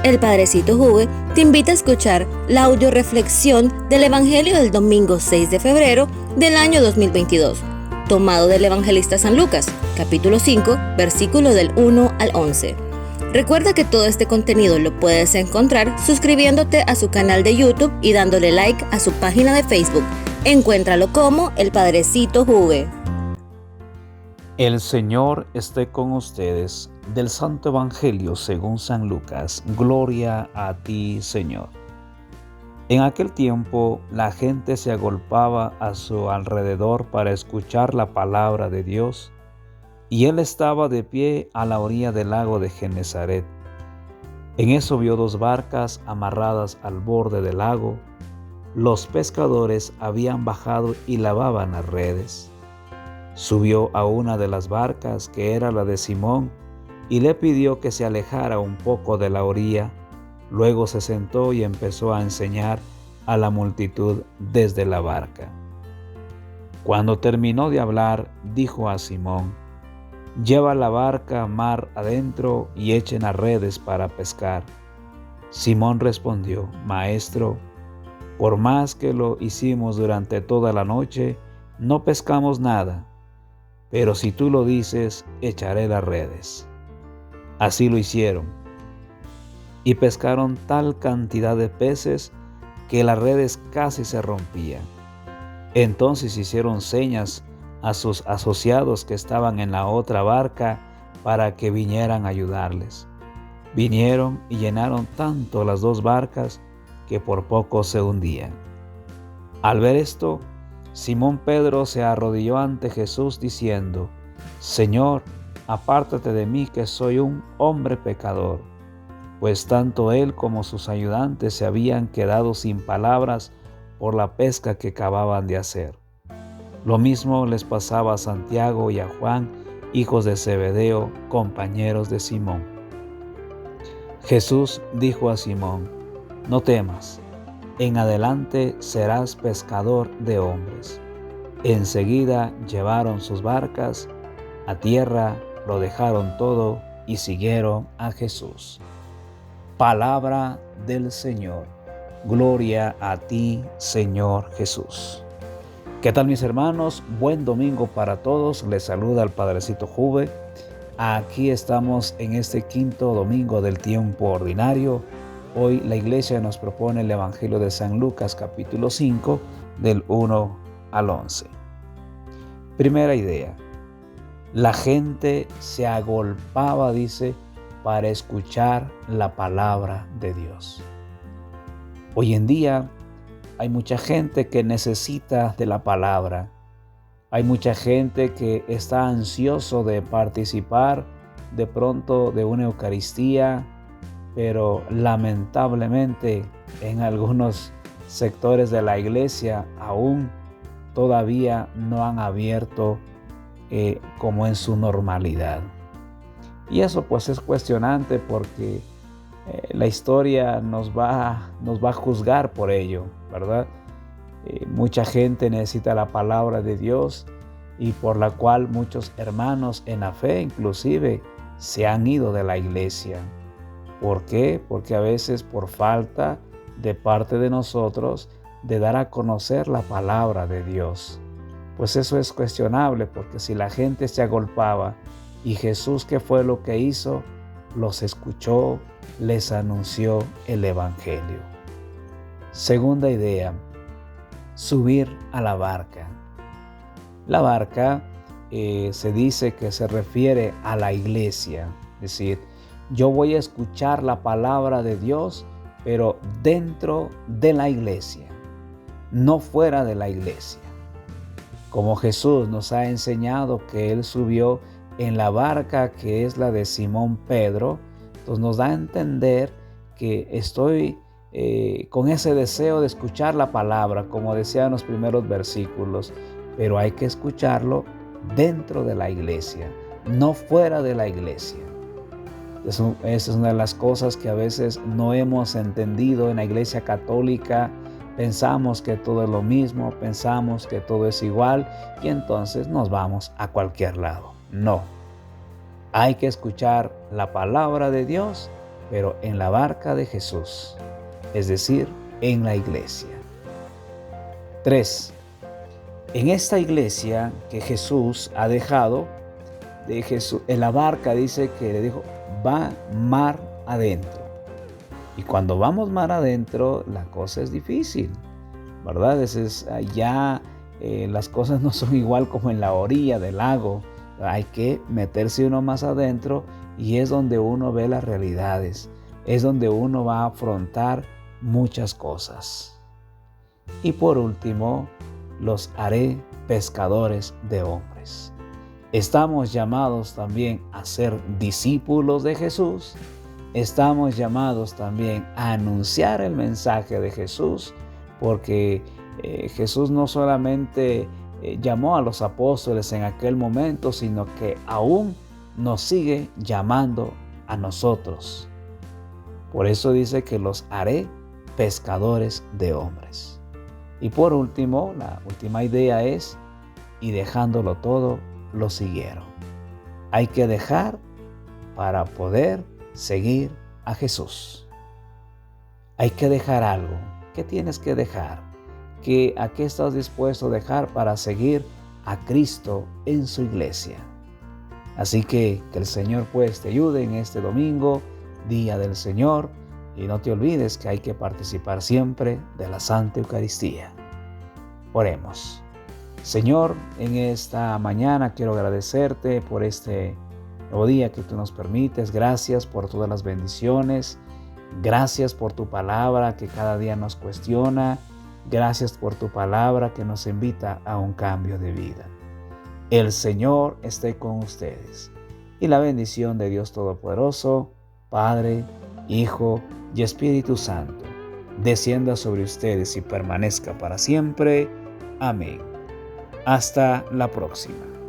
El Padrecito Juve te invita a escuchar la audioreflexión del Evangelio del domingo 6 de febrero del año 2022, tomado del Evangelista San Lucas, capítulo 5, versículo del 1 al 11. Recuerda que todo este contenido lo puedes encontrar suscribiéndote a su canal de YouTube y dándole like a su página de Facebook. Encuéntralo como El Padrecito Juve. El Señor esté con ustedes. Del Santo Evangelio según San Lucas. Gloria a ti, Señor. En aquel tiempo, la gente se agolpaba a su alrededor para escuchar la palabra de Dios, y él estaba de pie a la orilla del lago de Genesaret. En eso vio dos barcas amarradas al borde del lago. Los pescadores habían bajado y lavaban las redes. Subió a una de las barcas, que era la de Simón, y le pidió que se alejara un poco de la orilla. Luego se sentó y empezó a enseñar a la multitud desde la barca. Cuando terminó de hablar, dijo a Simón: «Lleva la barca mar adentro y echen las redes para pescar». Simón respondió: «Maestro, por más que lo hicimos durante toda la noche, no pescamos nada, pero si tú lo dices, echaré las redes». Así lo hicieron, y pescaron tal cantidad de peces que las redes casi se rompían. Entonces hicieron señas a sus asociados que estaban en la otra barca para que vinieran a ayudarles. Vinieron y llenaron tanto las dos barcas que por poco se hundían. Al ver esto, Simón Pedro se arrodilló ante Jesús diciendo: «Señor, apártate de mí, que soy un hombre pecador». Pues tanto él como sus ayudantes se habían quedado sin palabras por la pesca que acababan de hacer. Lo mismo les pasaba a Santiago y a Juan, hijos de Zebedeo, compañeros de Simón. Jesús dijo a Simón: «No temas, en adelante serás pescador de hombres». Enseguida llevaron sus barcas a tierra, lo dejaron todo y siguieron a Jesús. Palabra del Señor. Gloria a ti, Señor Jesús. ¿Qué tal, mis hermanos? Buen domingo para todos. Les saluda el Padrecito Juve. Aquí estamos en este quinto domingo del tiempo ordinario. Hoy la iglesia nos propone el Evangelio de San Lucas, capítulo 5, del 1 al 11. Primera idea. La gente se agolpaba, dice, para escuchar la palabra de Dios. Hoy en día hay mucha gente que necesita de la palabra. Hay mucha gente que está ansioso de participar de pronto de una Eucaristía, pero lamentablemente en algunos sectores de la iglesia aún todavía no han abierto como en su normalidad. Y eso pues es cuestionante, porque la historia nos va a juzgar por ello, ¿verdad? Mucha gente necesita la palabra de Dios, y por la cual muchos hermanos en la fe inclusive se han ido de la iglesia. ¿Por qué? Porque a veces por falta de parte de nosotros de dar a conocer la palabra de Dios. Pues eso es cuestionable, porque si la gente se agolpaba, y Jesús, ¿qué fue lo que hizo? Los escuchó, les anunció el Evangelio. Segunda idea, subir a la barca. La barca se dice que se refiere a la iglesia, es decir, yo voy a escuchar la palabra de Dios, pero dentro de la iglesia, no fuera de la iglesia. Como Jesús nos ha enseñado que Él subió en la barca que es la de Simón Pedro, entonces nos da a entender que estoy con ese deseo de escuchar la palabra, como decía en los primeros versículos, pero hay que escucharlo dentro de la iglesia, no fuera de la iglesia. Esa es una de las cosas que a veces no hemos entendido en la Iglesia Católica. Pensamos que todo es lo mismo, pensamos que todo es igual, y entonces nos vamos a cualquier lado. No. Hay que escuchar la palabra de Dios pero en la barca de Jesús, es decir, en la iglesia. 3. En esta iglesia que Jesús ha dejado, en la barca dice que le dijo, va mar adentro. Y cuando vamos mar adentro, la cosa es difícil, ¿verdad? Las cosas no son igual como en la orilla del lago. Hay que meterse uno más adentro y es donde uno ve las realidades. Es donde uno va a afrontar muchas cosas. Y por último, los haré pescadores de hombres. Estamos llamados también a ser discípulos de Jesús. Estamos llamados también a anunciar el mensaje de Jesús, porque Jesús no solamente llamó a los apóstoles en aquel momento, sino que aún nos sigue llamando a nosotros. Por eso dice que los haré pescadores de hombres. Y por último, la última idea es, y dejándolo todo, lo siguieron. Hay que dejar para poder seguir a Jesús. Hay que dejar algo. ¿Qué tienes que dejar? ¿A qué estás dispuesto a dejar para seguir a Cristo en su iglesia? Así que el Señor pues te ayude en este domingo, Día del Señor, y no te olvides que hay que participar siempre de la Santa Eucaristía. Oremos. Señor, en esta mañana quiero agradecerte por este nuevo día que tú nos permites. Gracias por todas las bendiciones. Gracias por tu palabra que cada día nos cuestiona. Gracias por tu palabra que nos invita a un cambio de vida. El Señor esté con ustedes. Y la bendición de Dios Todopoderoso, Padre, Hijo y Espíritu Santo, descienda sobre ustedes y permanezca para siempre. Amén. Hasta la próxima.